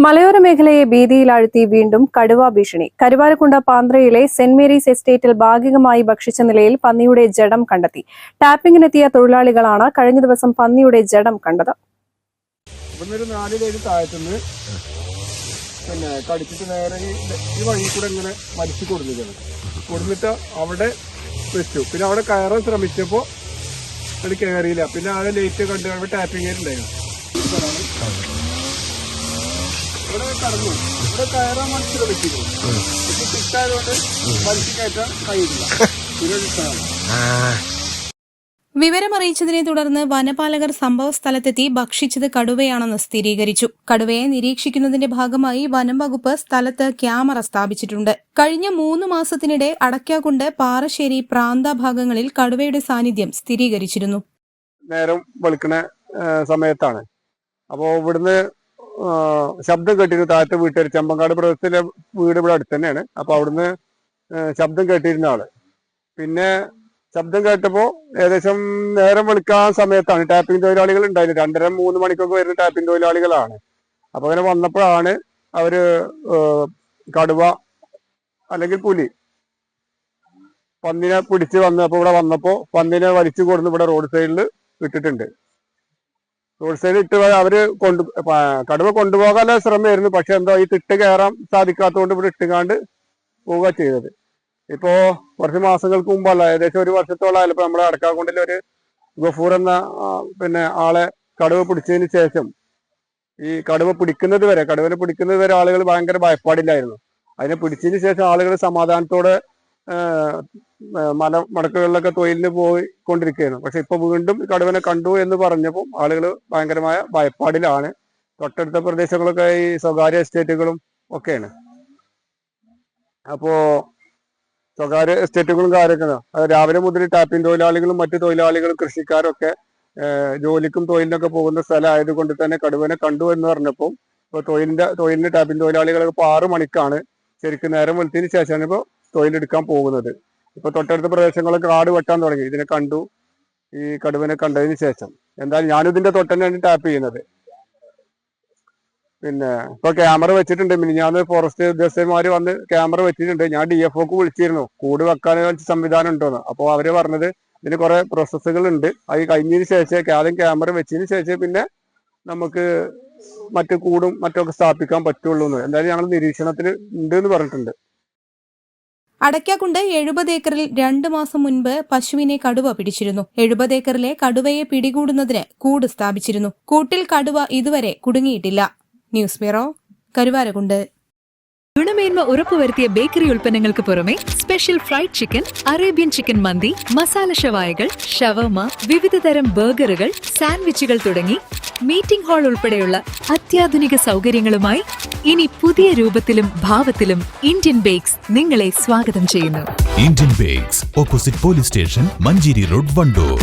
മലയോര മേഖലയെ ഭീതിയിലാഴ്ത്തി വീണ്ടും കടുവ ഭീഷണി. കരുവാരക്കുണ്ട് പാന്ത്രയിലെ സെന്റ് മേരീസ് എസ്റ്റേറ്റിൽ ഭാഗികമായി ഭക്ഷിച്ച നിലയിൽ പന്നിയുടെ ജഡം കണ്ടെത്തി. ടാപ്പിംഗിനെത്തിയ തൊഴിലാളികളാണ് കഴിഞ്ഞ ദിവസം പന്നിയുടെ ജഡം കണ്ടത്. കടിച്ചിട്ട് നേരെ ഈ വഴി കൂടെ ഇങ്ങനെ മരിച്ചു കൊടുത്തിട്ട് അവിടെ വെച്ചു. പിന്നെ അവിടെ കയറാൻ ശ്രമിച്ചപ്പോൾ അത് കയറിയില്ല. പിന്നെ ആളെ ലേറ്റ് കണ്ട് അവിടെ ടാപ്പിംഗ് ഉണ്ടായിരുന്നു. ഇവിടെ കടന്നു, ഇവിടെ കയറാൻ മനസ്സിൽ വെച്ചിരുന്നു. കിട്ടായതുകൊണ്ട് വലിച്ചു കയറ്റാൻ കഴിയില്ല. വിവരമറിയിച്ചതിനെ തുടർന്ന് വനപാലകർ സംഭവ സ്ഥലത്തെത്തി ഭക്ഷിച്ചത് കടുവയാണെന്ന് സ്ഥിരീകരിച്ചു. കടുവയെ നിരീക്ഷിക്കുന്നതിന്റെ ഭാഗമായി വനം വകുപ്പ് സ്ഥലത്ത് ക്യാമറ സ്ഥാപിച്ചിട്ടുണ്ട്. കഴിഞ്ഞ 3 മാസത്തിനിടെ അടയ്ക്കാകുണ്ട്, പാറശ്ശേരി, പ്രാന്ത ഭാഗങ്ങളിൽ കടുവയുടെ സാന്നിധ്യം സ്ഥിരീകരിച്ചിരുന്നു. നേരം വെളുക്കുന്ന സമയത്താണ്. അപ്പോൾ ഇവിടുന്ന് ശബ്ദം കേട്ടിരുന്നു. താഴത്തെ വീട്ടുകാർ, ചെമ്പങ്കാട് പ്രദേശത്തിലെ വീട് ഇവിടെ അടുത്ത് തന്നെയാണ്. അപ്പൊ അവിടുന്ന് ശബ്ദം കേട്ടിരുന്ന ആള് പിന്നെ ശബ്ദം കേട്ടപ്പോ ഏകദേശം നേരം വെളുക്കാൻ സമയത്താണ്. ടാപ്പിംഗ് തൊഴിലാളികൾ ഉണ്ടായിരുന്നു. 2:30-3 മണിക്കൊക്കെ വരുന്ന ടാപ്പിംഗ് തൊഴിലാളികളാണ്. അപ്പൊ അങ്ങനെ വന്നപ്പോഴാണ് അവര് കടുവ അല്ലെങ്കിൽ പുലി പന്നിനെ പിടിച്ച് വന്നപ്പോ ഇവിടെ വന്നപ്പോ പന്നിനെ വലിച്ചു കൊടുന്ന് ഇവിടെ റോഡ് സൈഡിൽ ഇട്ടിട്ടുണ്ട്. റോഡ് സൈഡിൽ ഇട്ട് അവര് കടുവ കൊണ്ടുപോകാനുള്ള ശ്രമമായിരുന്നു. പക്ഷെ എന്തോ ഈ തിട്ട് കയറാൻ സാധിക്കാത്തതുകൊണ്ട് ഇവിടെ ഇട്ടുകാണ്ട് പോവുക ചെയ്തത്. ഇപ്പോ കുറച്ച് മാസങ്ങൾക്ക് മുമ്പല്ല, ഏകദേശം 1 വർഷത്തോളമായാലും ഇപ്പൊ നമ്മുടെ അടക്കാക്കുണ്ടിൽ ഒരു ഗഫൂർ എന്ന ആളെ കടുവ പിടിച്ചതിന് ശേഷം ഈ കടുവനെ പിടിക്കുന്നത് വരെ ആളുകൾ ഭയങ്കര ഭയപ്പാടില്ലായിരുന്നു. അതിനെ പിടിച്ചതിന് ശേഷം ആളുകൾ സമാധാനത്തോടെ മടക്കുകളിലൊക്കെ തൊഴിലിന് പോയിക്കൊണ്ടിരിക്കുകയായിരുന്നു. പക്ഷെ ഇപ്പൊ വീണ്ടും കടുവനെ കണ്ടു എന്ന് പറഞ്ഞപ്പോൾ ആളുകൾ ഭയങ്കരമായ ഭയപ്പാടിലാണ്. തൊട്ടടുത്ത പ്രദേശങ്ങളൊക്കെ ഈ സ്വകാര്യ എസ്റ്റേറ്റുകളും ഒക്കെയാണ്. അപ്പോ സ്വകാര്യ എസ്റ്റേറ്റുകളും കാര്യമൊക്കെ രാവിലെ മുതൽ ടാപ്പിംഗ് തൊഴിലാളികളും മറ്റു തൊഴിലാളികളും കൃഷിക്കാരൊക്കെ ജോലിക്കും തൊഴിലിനൊക്കെ പോകുന്ന സ്ഥലമായതുകൊണ്ട് തന്നെ കടുവനെ കണ്ടു എന്ന് പറഞ്ഞപ്പോൾ ഇപ്പൊ തൊഴിലിന് ടാപ്പിംഗ് തൊഴിലാളികളൊക്കെ ഇപ്പൊ 6 മണിക്കാണ് ശരിക്കും നേരം വെളുത്തതിന് ശേഷമാണ് ഇപ്പോൾ തൊഴിലെടുക്കാൻ പോകുന്നത്. ഇപ്പൊ തൊട്ടടുത്ത പ്രദേശങ്ങളൊക്കെ കാട് വെട്ടാൻ തുടങ്ങി. ഇതിനെ കണ്ടു, ഈ കടുവനെ കണ്ടതിന് ശേഷം. എന്തായാലും ഞാനും ഇതിന്റെ തൊട്ടന്നെയാണ് ടാപ്പ് ചെയ്യുന്നത്. ഇപ്പൊ ക്യാമറ വെച്ചിട്ടുണ്ട്. മിനിഞ്ഞാന്ന് ഫോറസ്റ്റ് ഉദ്യോഗസ്ഥന്മാര് വന്ന് ക്യാമറ വെച്ചിട്ടുണ്ട്. ഞാൻ DFOക്ക് വിളിച്ചിരുന്നു കൂട് വെക്കാൻ സംവിധാനം ഉണ്ടോന്ന്. അപ്പോൾ അവര് പറഞ്ഞത് ഇതിന് കുറെ പ്രോസസ്സുകൾ ഉണ്ട്. അത് കഴിഞ്ഞതിന് ശേഷം ആദ്യം ക്യാമറ വെച്ചതിന് ശേഷം പിന്നെ നമുക്ക് മറ്റു കൂടും മറ്റൊക്കെ സ്ഥാപിക്കാൻ പറ്റുള്ളൂ എന്ന്. എന്തായാലും ഞങ്ങൾ നിരീക്ഷണത്തിൽ ഉണ്ട് എന്ന് പറഞ്ഞിട്ടുണ്ട്. അടയ്ക്കാക്കുണ്ട് 70 ഏക്കറിൽ 2 മാസം മുൻപ് പശുവിനെ കടുവ പിടിച്ചിരുന്നു. 70 ഏക്കറിലെ കടുവയെ പിടികൂടുന്നതിന് കൂട് സ്ഥാപിച്ചിരുന്നു. കൂട്ടിൽ കടുവ ഇതുവരെ കുടുങ്ങിയിട്ടില്ല. News bureau, Karuvarakundu. ഗുണമേന്മ ഉറപ്പുവരുത്തിയ ബേക്കറി ഉൽപ്പന്നങ്ങൾക്ക് പുറമെ special fried chicken, Arabian chicken mandi, masala ഷവായകൾ, ഷവർമ, വിവിധതരം ബർഗറുകൾ, സാൻഡ്വിച്ചുകൾ തുടങ്ങി മീറ്റിംഗ് ഹാൾ ഉൾപ്പെടെയുള്ള അത്യാധുനിക സൗകര്യങ്ങളുമായി ഇനി പുതിയ രൂപത്തിലും ഭാവത്തിലും ഇന്ത്യൻ ബേക്സ് നിങ്ങളെ സ്വാഗതം ചെയ്യുന്നു. Indian bakes, opposite police station, Manjeri road, Wandoor.